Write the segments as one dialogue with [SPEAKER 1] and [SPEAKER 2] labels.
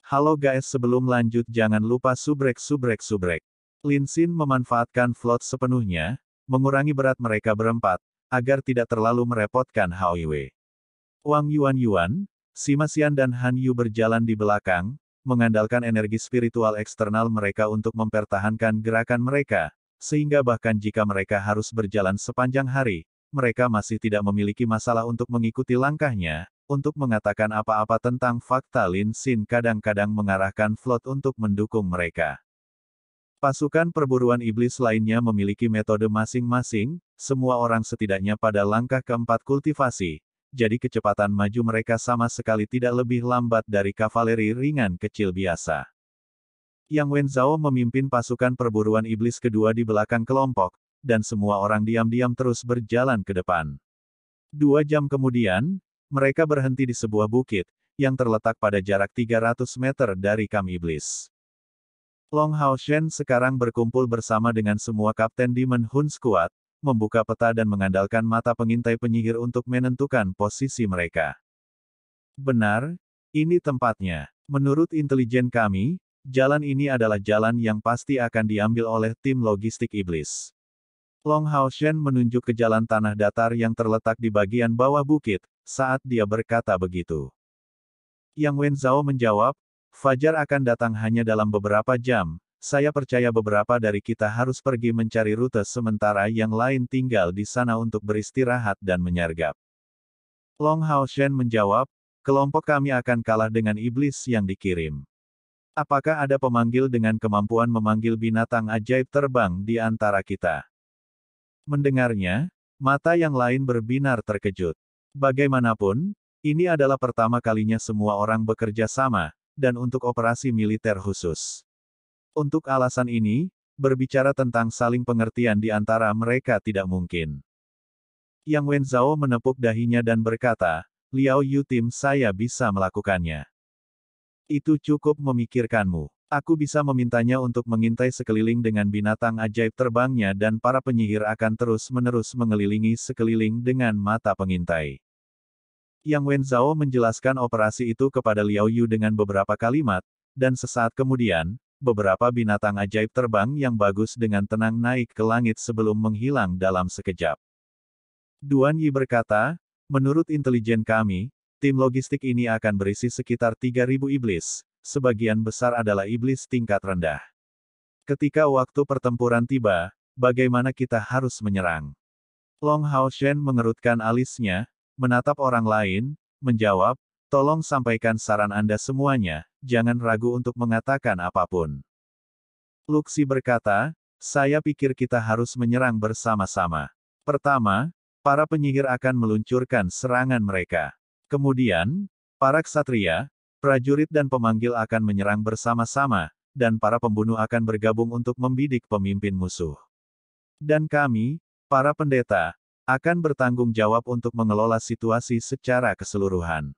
[SPEAKER 1] Halo guys, sebelum lanjut jangan lupa subrek. Lin Xin memanfaatkan float sepenuhnya, mengurangi berat mereka berempat, agar tidak terlalu merepotkan Hao Yue. Wang Yuan, Sima Xian dan Han Yu berjalan di belakang, mengandalkan energi spiritual eksternal mereka untuk mempertahankan gerakan mereka, sehingga bahkan jika mereka harus berjalan sepanjang hari, mereka masih tidak memiliki masalah untuk mengikuti langkahnya. Untuk mengatakan apa-apa tentang fakta, Lin Xin kadang-kadang mengarahkan float untuk mendukung mereka. Pasukan perburuan iblis lainnya memiliki metode masing-masing, semua orang setidaknya pada langkah keempat kultivasi, jadi kecepatan maju mereka sama sekali tidak lebih lambat dari kavaleri ringan kecil biasa. Yang Wenzhao memimpin pasukan perburuan iblis kedua di belakang kelompok, dan semua orang diam-diam terus berjalan ke depan. 2 jam kemudian, mereka berhenti di sebuah bukit, yang terletak pada jarak 300 meter dari kamp iblis. Long Haoshen sekarang berkumpul bersama dengan semua kapten Demon Hun Squad, membuka peta dan mengandalkan mata pengintai penyihir untuk menentukan posisi mereka. Benar, ini tempatnya. Menurut intelijen kami, jalan ini adalah jalan yang pasti akan diambil oleh tim logistik iblis. Long Haoshen menunjuk ke jalan tanah datar yang terletak di bagian bawah bukit, saat dia berkata begitu. Yang Wenzhao menjawab, Fajar akan datang hanya dalam beberapa jam, saya percaya beberapa dari kita harus pergi mencari rute sementara yang lain tinggal di sana untuk beristirahat dan menyergap. Long Haoshen menjawab, kelompok kami akan kalah dengan iblis yang dikirim. Apakah ada pemanggil dengan kemampuan memanggil binatang ajaib terbang di antara kita? Mendengarnya, mata yang lain berbinar terkejut. Bagaimanapun, ini adalah pertama kalinya semua orang bekerja sama, dan untuk operasi militer khusus. Untuk alasan ini, berbicara tentang saling pengertian di antara mereka tidak mungkin. Yang Wenzhao menepuk dahinya dan berkata, Liao Yu, tim saya bisa melakukannya. Itu cukup memikirkanmu. Aku bisa memintanya untuk mengintai sekeliling dengan binatang ajaib terbangnya dan para penyihir akan terus-menerus mengelilingi sekeliling dengan mata pengintai. Yang Wenzhao menjelaskan operasi itu kepada Liao Yu dengan beberapa kalimat, dan sesaat kemudian, beberapa binatang ajaib terbang yang bagus dengan tenang naik ke langit sebelum menghilang dalam sekejap. Duan Yi berkata, menurut intelijen kami, tim logistik ini akan berisi sekitar 3.000 iblis. Sebagian besar adalah iblis tingkat rendah. Ketika waktu pertempuran tiba, bagaimana kita harus menyerang? Long Haoshen mengerutkan alisnya, menatap orang lain, menjawab, tolong sampaikan saran Anda semuanya, jangan ragu untuk mengatakan apapun. Luxi berkata, saya pikir kita harus menyerang bersama-sama. Pertama, para penyihir akan meluncurkan serangan mereka. Kemudian, para ksatria, prajurit dan pemanggil akan menyerang bersama-sama, dan para pembunuh akan bergabung untuk membidik pemimpin musuh. Dan kami, para pendeta, akan bertanggung jawab untuk mengelola situasi secara keseluruhan.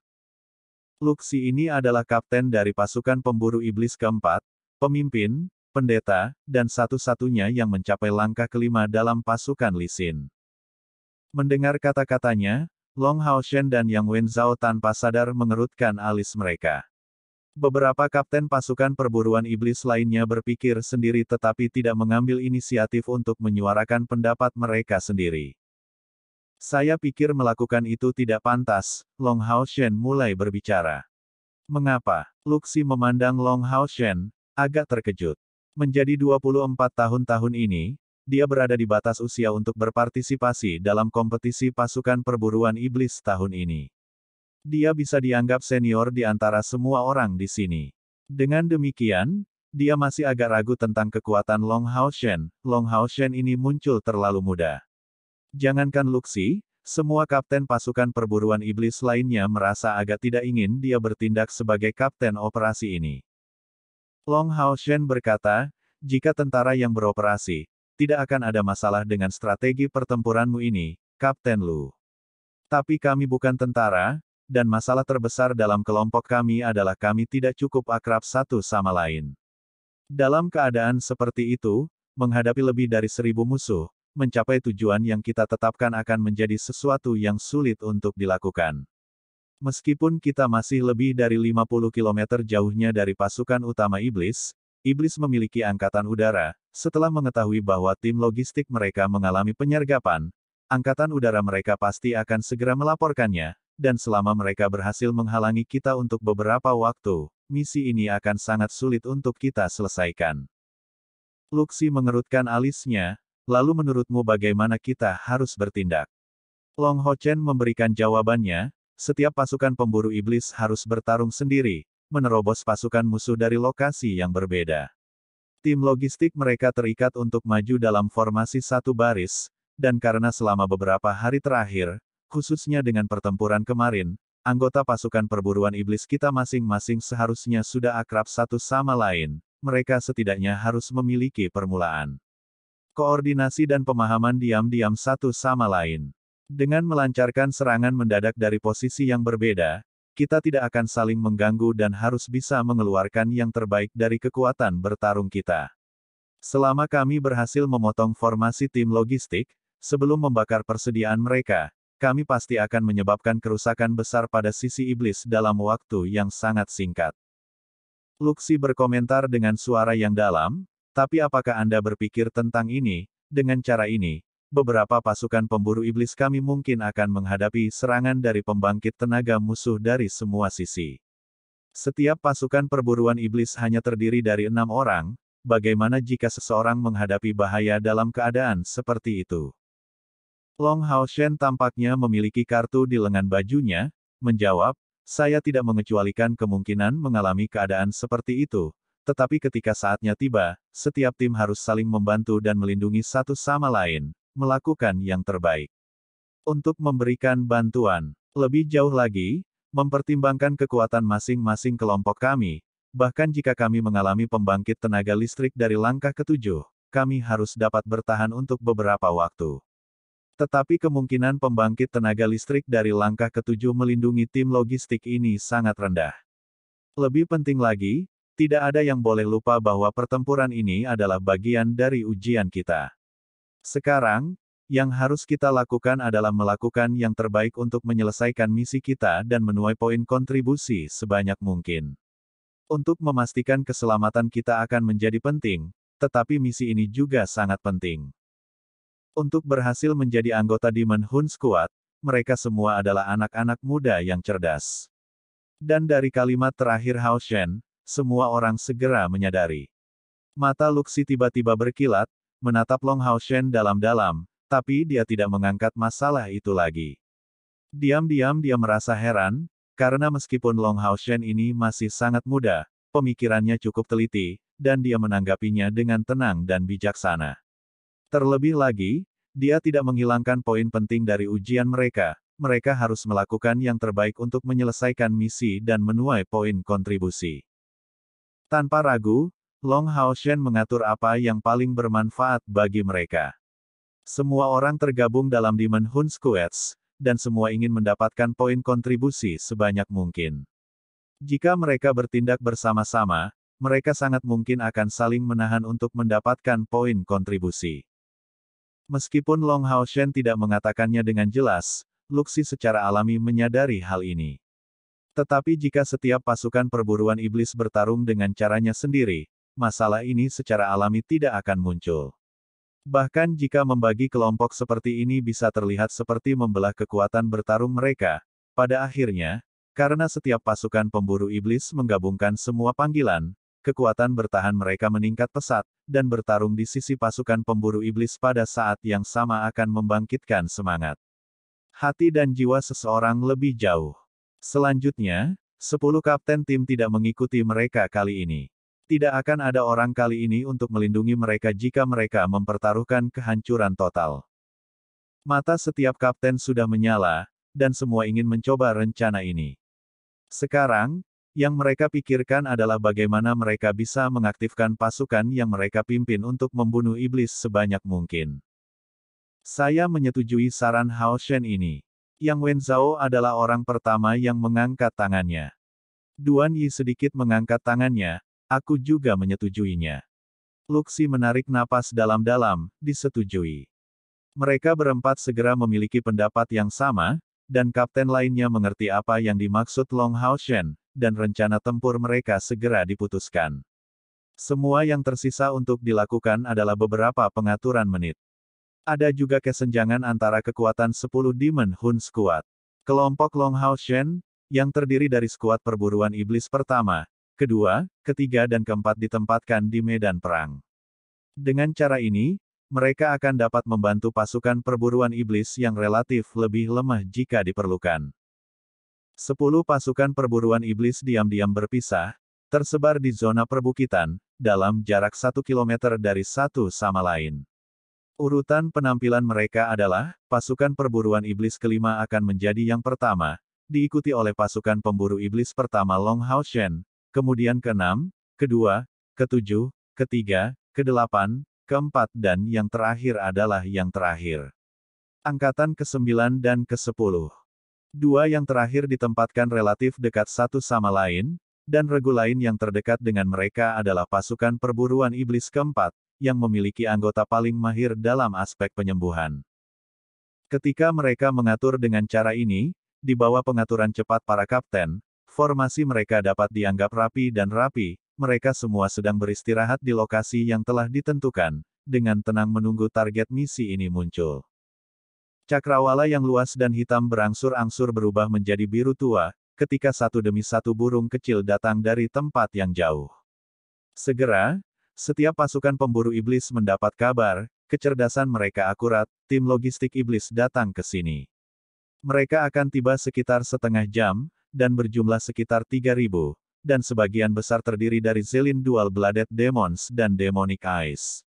[SPEAKER 1] Luxi ini adalah kapten dari pasukan pemburu iblis keempat, pemimpin, pendeta, dan satu-satunya yang mencapai langkah kelima dalam pasukan Li Xin. Mendengar kata-katanya, Long Haoshen dan Yang Wenzhao tanpa sadar mengerutkan alis mereka. Beberapa kapten pasukan perburuan iblis lainnya berpikir sendiri tetapi tidak mengambil inisiatif untuk menyuarakan pendapat mereka sendiri. Saya pikir melakukan itu tidak pantas, Long Haoshen mulai berbicara. Mengapa? Luxi memandang Long Haoshen, agak terkejut. Menjadi 24 tahun ini, dia berada di batas usia untuk berpartisipasi dalam kompetisi pasukan perburuan iblis tahun ini. Dia bisa dianggap senior di antara semua orang di sini. Dengan demikian, dia masih agak ragu tentang kekuatan Long Haoshen. Long Haoshen ini muncul terlalu muda. Jangankan Luxi, semua kapten pasukan perburuan iblis lainnya merasa agak tidak ingin dia bertindak sebagai kapten operasi ini. Long Haoshen berkata, jika tentara yang beroperasi, tidak akan ada masalah dengan strategi pertempuranmu ini, Kapten Lu. Tapi kami bukan tentara, dan masalah terbesar dalam kelompok kami adalah kami tidak cukup akrab satu sama lain. Dalam keadaan seperti itu, menghadapi lebih dari 1.000 musuh, mencapai tujuan yang kita tetapkan akan menjadi sesuatu yang sulit untuk dilakukan. Meskipun kita masih lebih dari 50 kilometer jauhnya dari pasukan utama iblis, iblis memiliki angkatan udara. Setelah mengetahui bahwa tim logistik mereka mengalami penyergapan, angkatan udara mereka pasti akan segera melaporkannya, dan selama mereka berhasil menghalangi kita untuk beberapa waktu, misi ini akan sangat sulit untuk kita selesaikan. Luxi mengerutkan alisnya, lalu menurutmu bagaimana kita harus bertindak? Long Ho Chen memberikan jawabannya, setiap pasukan pemburu iblis harus bertarung sendiri, menerobos pasukan musuh dari lokasi yang berbeda. Tim logistik mereka terikat untuk maju dalam formasi satu baris, dan karena selama beberapa hari terakhir, khususnya dengan pertempuran kemarin, anggota pasukan perburuan iblis kita masing-masing seharusnya sudah akrab satu sama lain, mereka setidaknya harus memiliki permulaan koordinasi dan pemahaman diam-diam satu sama lain. Dengan melancarkan serangan mendadak dari posisi yang berbeda, kita tidak akan saling mengganggu dan harus bisa mengeluarkan yang terbaik dari kekuatan bertarung kita. Selama kami berhasil memotong formasi tim logistik, sebelum membakar persediaan mereka, kami pasti akan menyebabkan kerusakan besar pada sisi iblis dalam waktu yang sangat singkat. Luxi berkomentar dengan suara yang dalam, tapi apakah Anda berpikir tentang ini? Dengan cara ini, beberapa pasukan pemburu iblis kami mungkin akan menghadapi serangan dari pembangkit tenaga musuh dari semua sisi. Setiap pasukan perburuan iblis hanya terdiri dari 6 orang, bagaimana jika seseorang menghadapi bahaya dalam keadaan seperti itu? Long Hao Shen tampaknya memiliki kartu di lengan bajunya, menjawab, saya tidak mengecualikan kemungkinan mengalami keadaan seperti itu, tetapi ketika saatnya tiba, setiap tim harus saling membantu dan melindungi satu sama lain. Melakukan yang terbaik. Untuk memberikan bantuan. Lebih jauh lagi, mempertimbangkan kekuatan masing-masing kelompok kami, bahkan jika kami mengalami pembangkit tenaga listrik dari langkah ketujuh, kami harus dapat bertahan untuk beberapa waktu. Tetapi kemungkinan pembangkit tenaga listrik dari langkah ketujuh melindungi tim logistik ini sangat rendah. Lebih penting lagi, tidak ada yang boleh lupa bahwa pertempuran ini adalah bagian dari ujian kita. Sekarang, yang harus kita lakukan adalah melakukan yang terbaik untuk menyelesaikan misi kita dan menuai poin kontribusi sebanyak mungkin. Untuk memastikan keselamatan kita akan menjadi penting, tetapi misi ini juga sangat penting. Untuk berhasil menjadi anggota Demon Hun Squad, mereka semua adalah anak-anak muda yang cerdas. Dan dari kalimat terakhir Hao Shen, semua orang segera menyadari. Mata Luxi tiba-tiba berkilat, menatap Long Hao Shen dalam-dalam, tapi dia tidak mengangkat masalah itu lagi. Diam-diam dia merasa heran, karena meskipun Long Hao Shen ini masih sangat muda, pemikirannya cukup teliti, dan dia menanggapinya dengan tenang dan bijaksana. Terlebih lagi, dia tidak menghilangkan poin penting dari ujian mereka harus melakukan yang terbaik untuk menyelesaikan misi dan menuai poin kontribusi. Tanpa ragu, Long Hao Shen mengatur apa yang paling bermanfaat bagi mereka. Semua orang tergabung dalam Demon Hun Squads, dan semua ingin mendapatkan poin kontribusi sebanyak mungkin. Jika mereka bertindak bersama-sama, mereka sangat mungkin akan saling menahan untuk mendapatkan poin kontribusi. Meskipun Long Hao Shen tidak mengatakannya dengan jelas, Luxi secara alami menyadari hal ini. Tetapi jika setiap pasukan perburuan iblis bertarung dengan caranya sendiri, masalah ini secara alami tidak akan muncul. Bahkan jika membagi kelompok seperti ini bisa terlihat seperti membelah kekuatan bertarung mereka, pada akhirnya, karena setiap pasukan pemburu iblis menggabungkan semua panggilan, kekuatan bertahan mereka meningkat pesat, dan bertarung di sisi pasukan pemburu iblis pada saat yang sama akan membangkitkan semangat hati dan jiwa seseorang lebih jauh. Selanjutnya, 10 kapten tim tidak mengikuti mereka kali ini. Tidak akan ada orang kali ini untuk melindungi mereka jika mereka mempertaruhkan kehancuran total. Mata setiap kapten sudah menyala, dan semua ingin mencoba rencana ini. Sekarang, yang mereka pikirkan adalah bagaimana mereka bisa mengaktifkan pasukan yang mereka pimpin untuk membunuh iblis sebanyak mungkin. Saya menyetujui saran Hao Shen ini. Yang Wenzhao adalah orang pertama yang mengangkat tangannya. Duan Yi sedikit mengangkat tangannya. Aku juga menyetujuinya. Luxi menarik napas dalam-dalam, disetujui. Mereka berempat segera memiliki pendapat yang sama, dan kapten lainnya mengerti apa yang dimaksud Long Hao Shen, dan rencana tempur mereka segera diputuskan. Semua yang tersisa untuk dilakukan adalah beberapa pengaturan menit. Ada juga kesenjangan antara kekuatan 10 Demon Hun Squad. Kelompok Long Hao Shen, yang terdiri dari skuad perburuan iblis pertama, kedua, ketiga dan keempat ditempatkan di medan perang. Dengan cara ini, mereka akan dapat membantu pasukan perburuan iblis yang relatif lebih lemah jika diperlukan. 10 pasukan perburuan iblis diam-diam berpisah, tersebar di zona perbukitan, dalam jarak 1 km dari satu sama lain. Urutan penampilan mereka adalah, pasukan perburuan iblis kelima akan menjadi yang pertama, diikuti oleh pasukan pemburu iblis pertama Long Hao Shen, kemudian ke-6, kedua, ke-7, ketiga, ke-8, ke-4 dan yang terakhir adalah yang terakhir. Angkatan ke-9 dan ke-10. Dua yang terakhir ditempatkan relatif dekat satu sama lain, dan regu lain yang terdekat dengan mereka adalah pasukan perburuan iblis keempat, yang memiliki anggota paling mahir dalam aspek penyembuhan. Ketika mereka mengatur dengan cara ini, di bawah pengaturan cepat para kapten, formasi mereka dapat dianggap rapi dan rapi, mereka semua sedang beristirahat di lokasi yang telah ditentukan, dengan tenang menunggu target misi ini muncul. Cakrawala yang luas dan hitam berangsur-angsur berubah menjadi biru tua, ketika satu demi satu burung kecil datang dari tempat yang jauh. Segera, setiap pasukan pemburu iblis mendapat kabar, kecerdasan mereka akurat, tim logistik iblis datang ke sini. Mereka akan tiba sekitar setengah jam, dan berjumlah sekitar 3.000, dan sebagian besar terdiri dari Zelin Dual-Blooded Demons dan Demonic Eyes.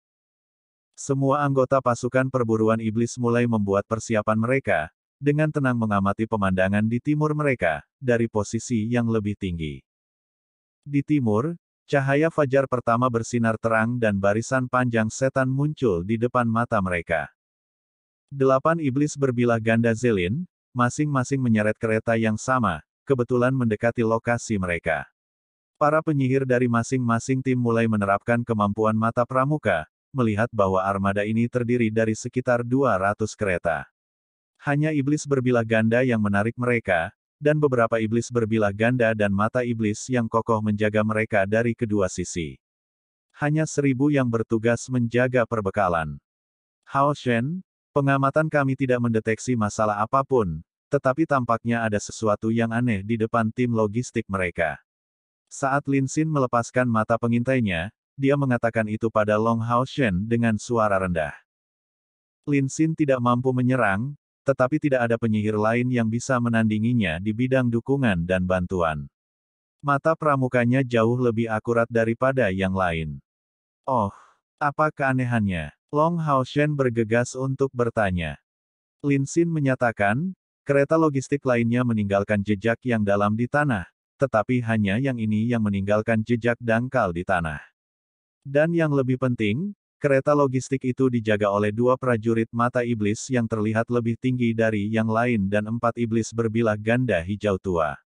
[SPEAKER 1] Semua anggota pasukan perburuan iblis mulai membuat persiapan mereka, dengan tenang mengamati pemandangan di timur mereka, dari posisi yang lebih tinggi. Di timur, cahaya fajar pertama bersinar terang dan barisan panjang setan muncul di depan mata mereka. 8 iblis berbilah ganda Zelin, masing-masing menyeret kereta yang sama, kebetulan mendekati lokasi mereka. Para penyihir dari masing-masing tim mulai menerapkan kemampuan mata pramuka, melihat bahwa armada ini terdiri dari sekitar 200 kereta. Hanya iblis berbilah ganda yang menarik mereka, dan beberapa iblis berbilah ganda dan mata iblis yang kokoh menjaga mereka dari kedua sisi. Hanya 1.000 yang bertugas menjaga perbekalan. Hao Shen, pengamatan kami tidak mendeteksi masalah apapun, tetapi tampaknya ada sesuatu yang aneh di depan tim logistik mereka. Saat Lin Xin melepaskan mata pengintainya, dia mengatakan itu pada Long Hao Shen dengan suara rendah. Lin Xin tidak mampu menyerang, tetapi tidak ada penyihir lain yang bisa menandinginya di bidang dukungan dan bantuan. Mata pramukanya jauh lebih akurat daripada yang lain. Oh, apa keanehannya? Long Hao Shen bergegas untuk bertanya. Lin Xin menyatakan, kereta logistik lainnya meninggalkan jejak yang dalam di tanah, tetapi hanya yang ini yang meninggalkan jejak dangkal di tanah. Dan yang lebih penting, kereta logistik itu dijaga oleh 2 prajurit mata iblis yang terlihat lebih tinggi dari yang lain dan 4 iblis berbilah ganda hijau tua.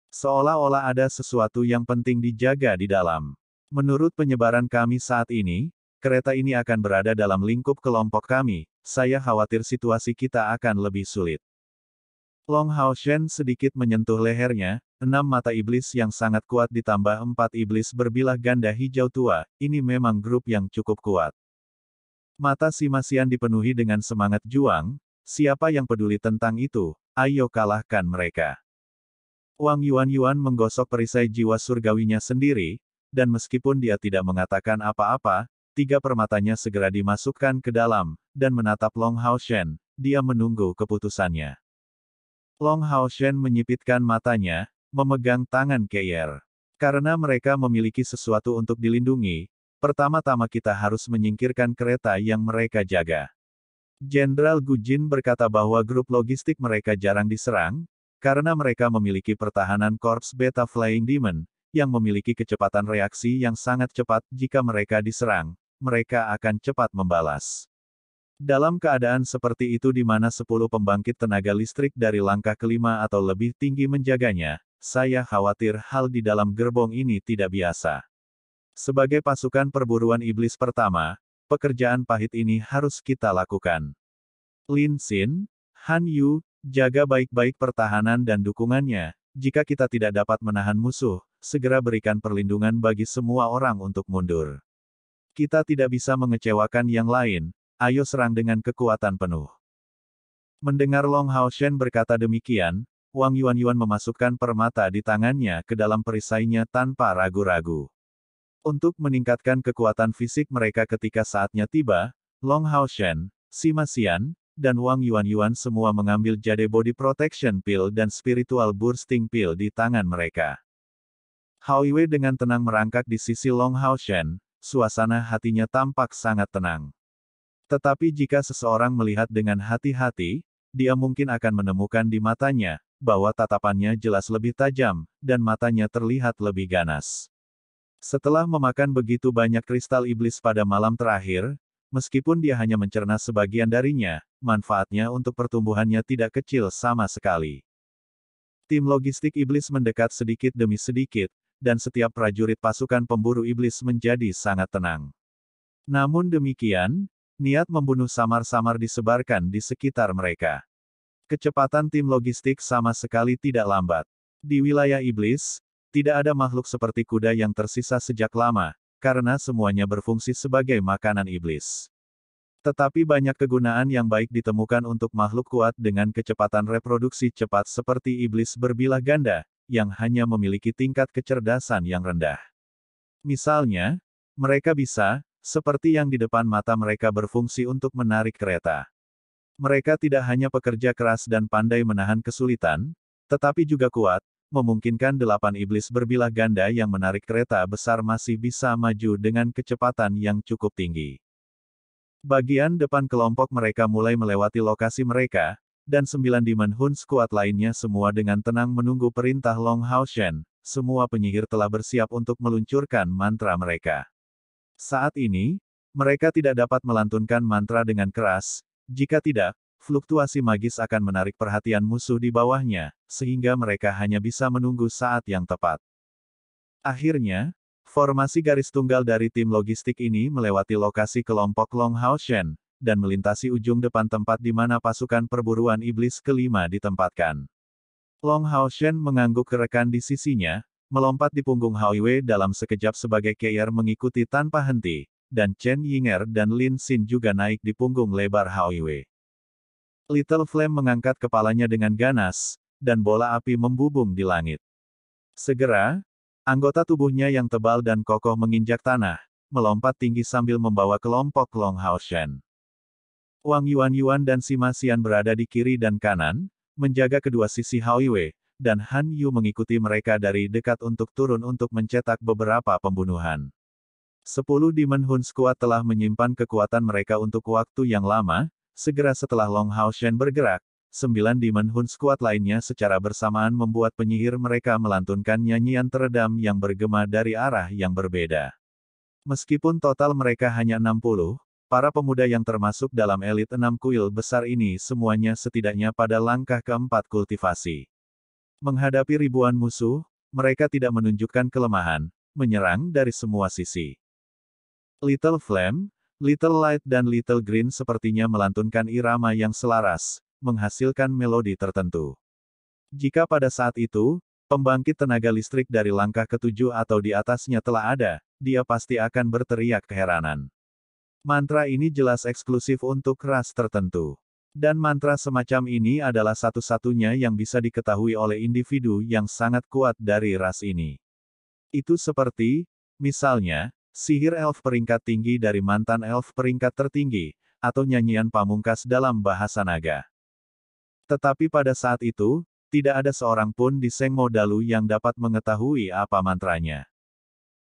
[SPEAKER 1] Seolah-olah ada sesuatu yang penting dijaga di dalam. Menurut penyebaran kami saat ini, kereta ini akan berada dalam lingkup kelompok kami, saya khawatir situasi kita akan lebih sulit. Long Hao Shen sedikit menyentuh lehernya, 6 mata iblis yang sangat kuat ditambah 4 iblis berbilah ganda hijau tua, ini memang grup yang cukup kuat. Mata si Masian dipenuhi dengan semangat juang, siapa yang peduli tentang itu, ayo kalahkan mereka. Wang Yuan menggosok perisai jiwa surgawinya sendiri, dan meskipun dia tidak mengatakan apa-apa, 3 permatanya segera dimasukkan ke dalam, dan menatap Long Hao Shen, dia menunggu keputusannya. Long Hao Shen menyipitkan matanya, memegang tangan Keier. Karena mereka memiliki sesuatu untuk dilindungi, pertama-tama kita harus menyingkirkan kereta yang mereka jaga. Jenderal Gu Jin berkata bahwa grup logistik mereka jarang diserang, karena mereka memiliki pertahanan Korps Beta Flying Demon, yang memiliki kecepatan reaksi yang sangat cepat jika mereka diserang, mereka akan cepat membalas. Dalam keadaan seperti itu di mana 10 pembangkit tenaga listrik dari langkah kelima atau lebih tinggi menjaganya, saya khawatir hal di dalam gerbong ini tidak biasa. Sebagai pasukan perburuan iblis pertama, pekerjaan pahit ini harus kita lakukan. Lin Xin, Han Yu, Jaga baik-baik pertahanan dan dukungannya. Jika kita tidak dapat menahan musuh, segera berikan perlindungan bagi semua orang untuk mundur. Kita tidak bisa mengecewakan yang lain, ayo serang dengan kekuatan penuh. Mendengar Long Haoshen berkata demikian, Wang Yuanyuan memasukkan permata di tangannya ke dalam perisainya tanpa ragu-ragu. Untuk meningkatkan kekuatan fisik mereka ketika saatnya tiba, Long Haoshen, Sima Xian, dan Wang Yuanyuan semua mengambil jade body protection pill dan spiritual boosting pill di tangan mereka. Hao Yue dengan tenang merangkak di sisi Long Haoshen, suasana hatinya tampak sangat tenang. Tetapi jika seseorang melihat dengan hati-hati, dia mungkin akan menemukan di matanya, bahwa tatapannya jelas lebih tajam, dan matanya terlihat lebih ganas. Setelah memakan begitu banyak kristal iblis pada malam terakhir, meskipun dia hanya mencerna sebagian darinya, manfaatnya untuk pertumbuhannya tidak kecil sama sekali. Tim logistik iblis mendekat sedikit demi sedikit, dan setiap prajurit pasukan pemburu iblis menjadi sangat tenang. Namun demikian, niat membunuh samar-samar disebarkan di sekitar mereka. Kecepatan tim logistik sama sekali tidak lambat. Di wilayah iblis, tidak ada makhluk seperti kuda yang tersisa sejak lama, karena semuanya berfungsi sebagai makanan iblis. Tetapi banyak kegunaan yang baik ditemukan untuk makhluk kuat dengan kecepatan reproduksi cepat seperti iblis berbilah ganda, yang hanya memiliki tingkat kecerdasan yang rendah. Misalnya, mereka bisa, seperti yang di depan mata mereka berfungsi untuk menarik kereta. Mereka tidak hanya pekerja keras dan pandai menahan kesulitan, tetapi juga kuat, memungkinkan 8 iblis berbilah ganda yang menarik kereta besar masih bisa maju dengan kecepatan yang cukup tinggi. Bagian depan kelompok mereka mulai melewati lokasi mereka, dan 9 Demon Hun Squad lainnya semua dengan tenang menunggu perintah Long Haoshen. Semua penyihir telah bersiap untuk meluncurkan mantra mereka. Saat ini, mereka tidak dapat melantunkan mantra dengan keras, jika tidak, fluktuasi magis akan menarik perhatian musuh di bawahnya, sehingga mereka hanya bisa menunggu saat yang tepat. Akhirnya, formasi garis tunggal dari tim logistik ini melewati lokasi kelompok Long Haoshen, dan melintasi ujung depan tempat di mana pasukan perburuan iblis kelima ditempatkan. Long Haoshen mengangguk ke rekan di sisinya, melompat di punggung Hao Yue dalam sekejap sebagai Keier mengikuti tanpa henti, dan Chen Yinger dan Lin Xin juga naik di punggung lebar Hao Yue. Little Flame mengangkat kepalanya dengan ganas, dan bola api membubung di langit. Segera, anggota tubuhnya yang tebal dan kokoh menginjak tanah, melompat tinggi sambil membawa kelompok Long Haoshen. Wang Yuanyuan dan Sima Xian berada di kiri dan kanan, menjaga kedua sisi Hao Yue, dan Han Yu mengikuti mereka dari dekat untuk turun untuk mencetak beberapa pembunuhan. 10 Demon Hun Squad telah menyimpan kekuatan mereka untuk waktu yang lama, segera setelah Long Haoshen bergerak. 9 Demon Hun Squad lainnya secara bersamaan membuat penyihir mereka melantunkan nyanyian teredam yang bergema dari arah yang berbeda. Meskipun total mereka hanya 60, para pemuda yang termasuk dalam elit 6 kuil besar ini semuanya setidaknya pada langkah keempat kultivasi. Menghadapi ribuan musuh, mereka tidak menunjukkan kelemahan, menyerang dari semua sisi. Little Flame, Little Light dan Little Green sepertinya melantunkan irama yang selaras, menghasilkan melodi tertentu. Jika pada saat itu, pembangkit tenaga listrik dari langkah ketujuh atau di atasnya telah ada, dia pasti akan berteriak keheranan. Mantra ini jelas eksklusif untuk ras tertentu. Dan mantra semacam ini adalah satu-satunya yang bisa diketahui oleh individu yang sangat kuat dari ras ini. Itu seperti, misalnya, sihir elf peringkat tinggi dari mantan elf peringkat tertinggi, atau nyanyian pamungkas dalam bahasa naga. Tetapi pada saat itu, tidak ada seorang pun di Sengmo Dalu yang dapat mengetahui apa mantranya.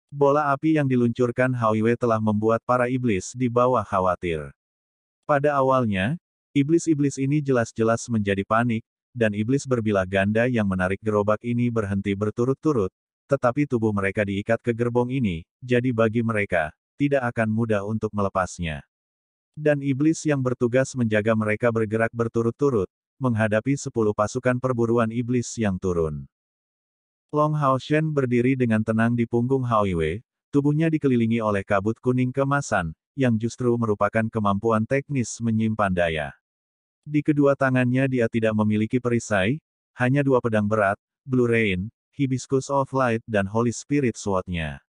[SPEAKER 1] Bola api yang diluncurkan Hao Yue telah membuat para iblis di bawah khawatir. Pada awalnya, iblis-iblis ini jelas-jelas menjadi panik, dan iblis berbilah ganda yang menarik gerobak ini berhenti berturut-turut, tetapi tubuh mereka diikat ke gerbong ini, jadi bagi mereka, tidak akan mudah untuk melepasnya. Dan iblis yang bertugas menjaga mereka bergerak berturut-turut, menghadapi 10 pasukan perburuan iblis yang turun. Long Haoshen berdiri dengan tenang di punggung Hao Yue, tubuhnya dikelilingi oleh kabut kuning keemasan, yang justru merupakan kemampuan teknis menyimpan daya. Di kedua tangannya dia tidak memiliki perisai, hanya dua pedang berat, Blue Rain, Hibiscus of Light dan Holy Spirit Sword-nya.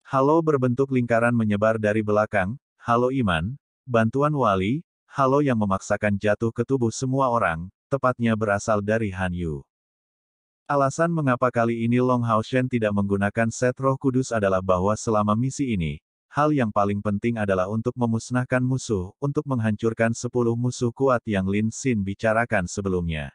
[SPEAKER 1] Halo berbentuk lingkaran menyebar dari belakang, halo iman, bantuan wali, halo yang memaksakan jatuh ke tubuh semua orang, tepatnya berasal dari Han Yu. Alasan mengapa kali ini Long Hao Shen tidak menggunakan set roh kudus adalah bahwa selama misi ini, hal yang paling penting adalah untuk memusnahkan musuh, untuk menghancurkan 10 musuh kuat yang Lin Xin bicarakan sebelumnya.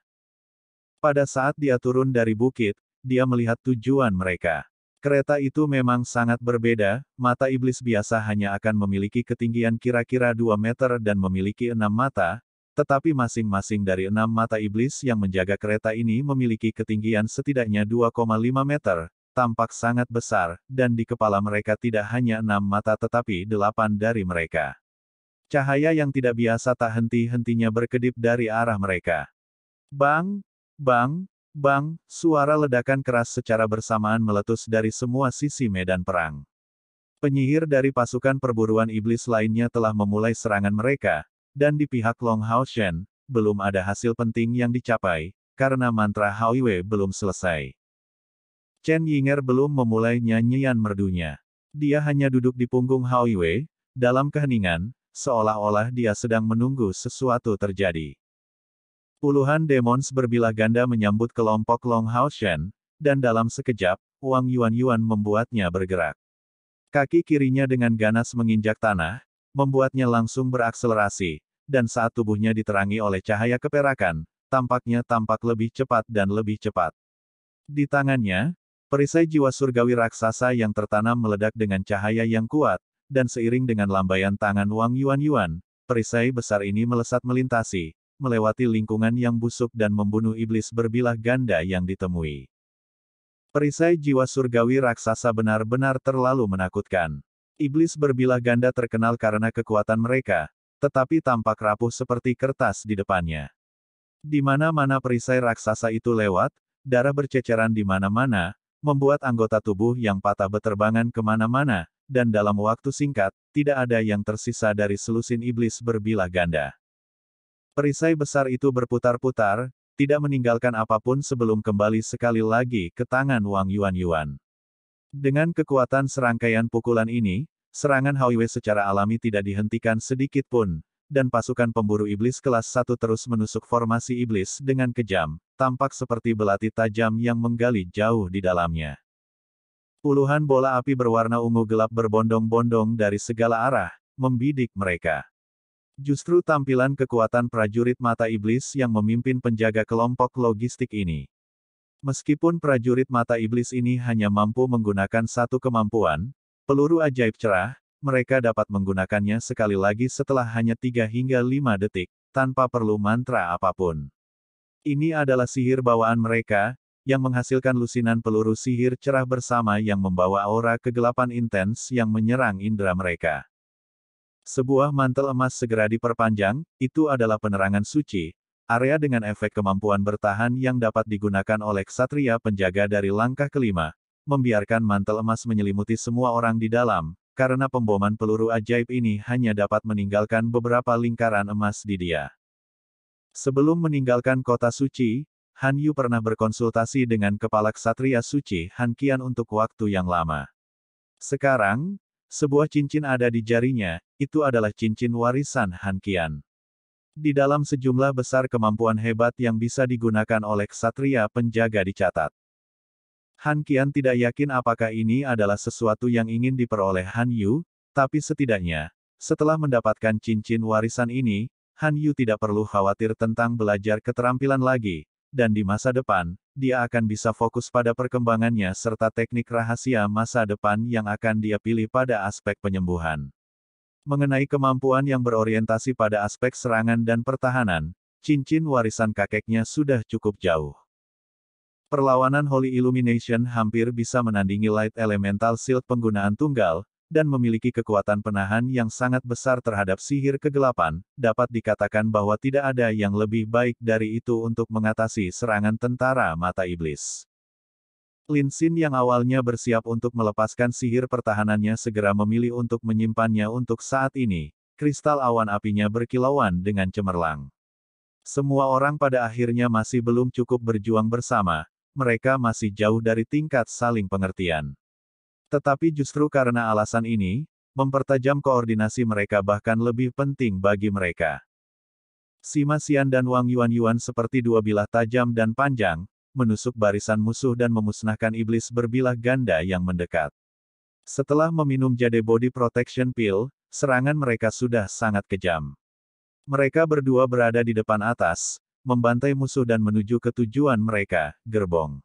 [SPEAKER 1] Pada saat dia turun dari bukit, dia melihat tujuan mereka. Kereta itu memang sangat berbeda, mata iblis biasa hanya akan memiliki ketinggian kira-kira 2 meter dan memiliki 6 mata, tetapi masing-masing dari 6 mata iblis yang menjaga kereta ini memiliki ketinggian setidaknya 2,5 meter, tampak sangat besar, dan di kepala mereka tidak hanya 6 mata tetapi 8 dari mereka. Cahaya yang tidak biasa tak henti-hentinya berkedip dari arah mereka. Bang! Bang! Bang, suara ledakan keras secara bersamaan meletus dari semua sisi medan perang. Penyihir dari pasukan perburuan iblis lainnya telah memulai serangan mereka, dan di pihak Long Hao Shen, belum ada hasil penting yang dicapai, karena mantra Hao Yue belum selesai. Chen Yinger belum memulai nyanyian merdunya. Dia hanya duduk di punggung Hao Yue, dalam keheningan, seolah-olah dia sedang menunggu sesuatu terjadi. Puluhan demons berbilah ganda menyambut kelompok Long Hao Shen, dan dalam sekejap, Wang Yuan membuatnya bergerak. Kaki kirinya dengan ganas menginjak tanah, membuatnya langsung berakselerasi, dan saat tubuhnya diterangi oleh cahaya keperakan, tampaknya tampak lebih cepat dan lebih cepat. Di tangannya, perisai jiwa surgawi raksasa yang tertanam meledak dengan cahaya yang kuat, dan seiring dengan lambaian tangan Wang Yuan, perisai besar ini melesat melintasi, melewati lingkungan yang busuk dan membunuh iblis berbilah ganda yang ditemui. Perisai jiwa surgawi raksasa benar-benar terlalu menakutkan. Iblis berbilah ganda terkenal karena kekuatan mereka, tetapi tampak rapuh seperti kertas di depannya. Di mana-mana perisai raksasa itu lewat, darah berceceran di mana-mana, membuat anggota tubuh yang patah beterbangan kemana-mana, dan dalam waktu singkat, tidak ada yang tersisa dari selusin iblis berbilah ganda. Perisai besar itu berputar-putar, tidak meninggalkan apapun sebelum kembali sekali lagi ke tangan Wang Yuan. Dengan kekuatan serangkaian pukulan ini, serangan Hao Yue secara alami tidak dihentikan sedikit pun, dan pasukan pemburu iblis kelas 1 terus menusuk formasi iblis dengan kejam, tampak seperti belati tajam yang menggali jauh di dalamnya. Puluhan bola api berwarna ungu gelap berbondong-bondong dari segala arah, membidik mereka. Justru tampilan kekuatan prajurit mata iblis yang memimpin penjaga kelompok logistik ini. Meskipun prajurit mata iblis ini hanya mampu menggunakan satu kemampuan, peluru ajaib cerah, mereka dapat menggunakannya sekali lagi setelah hanya 3 hingga 5 detik, tanpa perlu mantra apapun. Ini adalah sihir bawaan mereka, yang menghasilkan lusinan peluru sihir cerah bersama yang membawa aura kegelapan intens yang menyerang indera mereka. Sebuah mantel emas segera diperpanjang, itu adalah penerangan suci, area dengan efek kemampuan bertahan yang dapat digunakan oleh ksatria penjaga dari langkah kelima, membiarkan mantel emas menyelimuti semua orang di dalam, karena pemboman peluru ajaib ini hanya dapat meninggalkan beberapa lingkaran emas di dia. Sebelum meninggalkan kota suci, Han Yu pernah berkonsultasi dengan kepala ksatria suci Han Qian untuk waktu yang lama. Sekarang, sebuah cincin ada di jarinya, itu adalah cincin warisan Han Qian. Di dalam sejumlah besar kemampuan hebat yang bisa digunakan oleh ksatria penjaga dicatat. Han Qian tidak yakin apakah ini adalah sesuatu yang ingin diperoleh Han Yu, tapi setidaknya, setelah mendapatkan cincin warisan ini, Han Yu tidak perlu khawatir tentang belajar keterampilan lagi, dan di masa depan, dia akan bisa fokus pada perkembangannya serta teknik rahasia masa depan yang akan dia pilih pada aspek penyembuhan. Mengenai kemampuan yang berorientasi pada aspek serangan dan pertahanan, cincin warisan kakeknya sudah cukup jauh. Perlawanan Holy Illumination hampir bisa menandingi Light Elemental Shield penggunaan tunggal, dan memiliki kekuatan penahan yang sangat besar terhadap sihir kegelapan, dapat dikatakan bahwa tidak ada yang lebih baik dari itu untuk mengatasi serangan tentara mata iblis. Lin Xin yang awalnya bersiap untuk melepaskan sihir pertahanannya segera memilih untuk menyimpannya untuk saat ini, kristal awan apinya berkilauan dengan cemerlang. Semua orang pada akhirnya masih belum cukup berjuang bersama, mereka masih jauh dari tingkat saling pengertian. Tetapi justru karena alasan ini, mempertajam koordinasi mereka bahkan lebih penting bagi mereka. Sima Xian dan Wang Yuan seperti dua bilah tajam dan panjang, menusuk barisan musuh dan memusnahkan iblis berbilah ganda yang mendekat. Setelah meminum jade body protection pill, serangan mereka sudah sangat kejam. Mereka berdua berada di depan atas, membantai musuh dan menuju ke tujuan mereka, gerbong.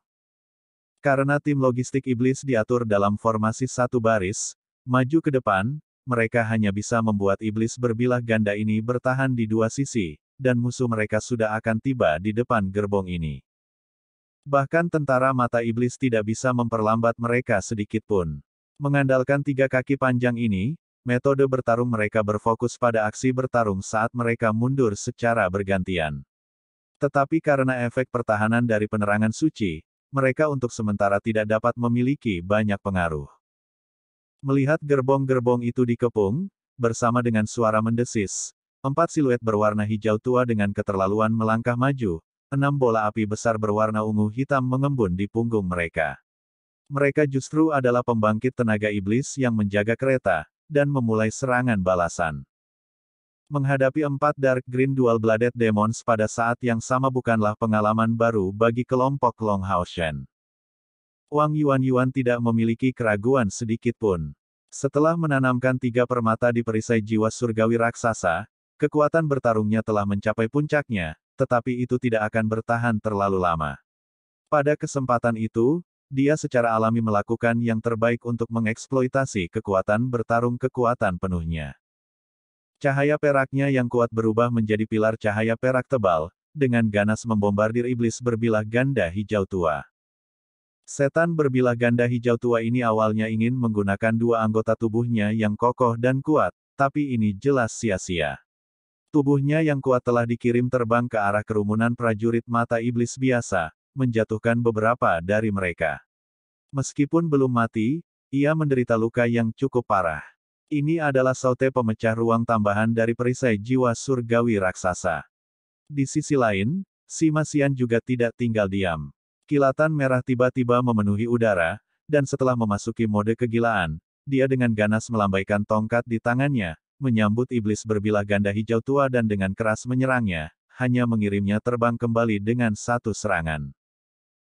[SPEAKER 1] Karena tim logistik iblis diatur dalam formasi satu baris, maju ke depan, mereka hanya bisa membuat iblis berbilah ganda ini bertahan di dua sisi, dan musuh mereka sudah akan tiba di depan gerbong ini. Bahkan tentara mata iblis tidak bisa memperlambat mereka sedikit pun. Mengandalkan tiga kaki panjang ini, metode bertarung mereka berfokus pada aksi bertarung saat mereka mundur secara bergantian. Tetapi karena efek pertahanan dari penerangan suci, mereka untuk sementara tidak dapat memiliki banyak pengaruh. Melihat gerbong-gerbong itu dikepung, bersama dengan suara mendesis, 4 siluet berwarna hijau tua dengan keterlaluan melangkah maju, 6 bola api besar berwarna ungu hitam mengembun di punggung mereka. Mereka justru adalah pembangkit tenaga iblis yang menjaga kereta, dan memulai serangan balasan. Menghadapi 4 Dark Green Dual-Blooded Demons pada saat yang sama bukanlah pengalaman baru bagi kelompok Long Hao Shen. Wang Yuan tidak memiliki keraguan sedikit pun. Setelah menanamkan 3 permata di perisai jiwa surgawi raksasa, kekuatan bertarungnya telah mencapai puncaknya, tetapi itu tidak akan bertahan terlalu lama. Pada kesempatan itu, dia secara alami melakukan yang terbaik untuk mengeksploitasi kekuatan bertarung kekuatan penuhnya. Cahaya peraknya yang kuat berubah menjadi pilar cahaya perak tebal, dengan ganas membombardir iblis berbilah ganda hijau tua. Setan berbilah ganda hijau tua ini awalnya ingin menggunakan 2 anggota tubuhnya yang kokoh dan kuat, tapi ini jelas sia-sia. Tubuhnya yang kuat telah dikirim terbang ke arah kerumunan prajurit mata iblis biasa, menjatuhkan beberapa dari mereka. Meskipun belum mati, ia menderita luka yang cukup parah. Ini adalah saute pemecah ruang tambahan dari perisai jiwa surgawi raksasa. Di sisi lain, Sima Xian juga tidak tinggal diam. Kilatan merah tiba-tiba memenuhi udara, dan setelah memasuki mode kegilaan, dia dengan ganas melambaikan tongkat di tangannya, menyambut iblis berbilah ganda hijau tua dan dengan keras menyerangnya, hanya mengirimnya terbang kembali dengan satu serangan.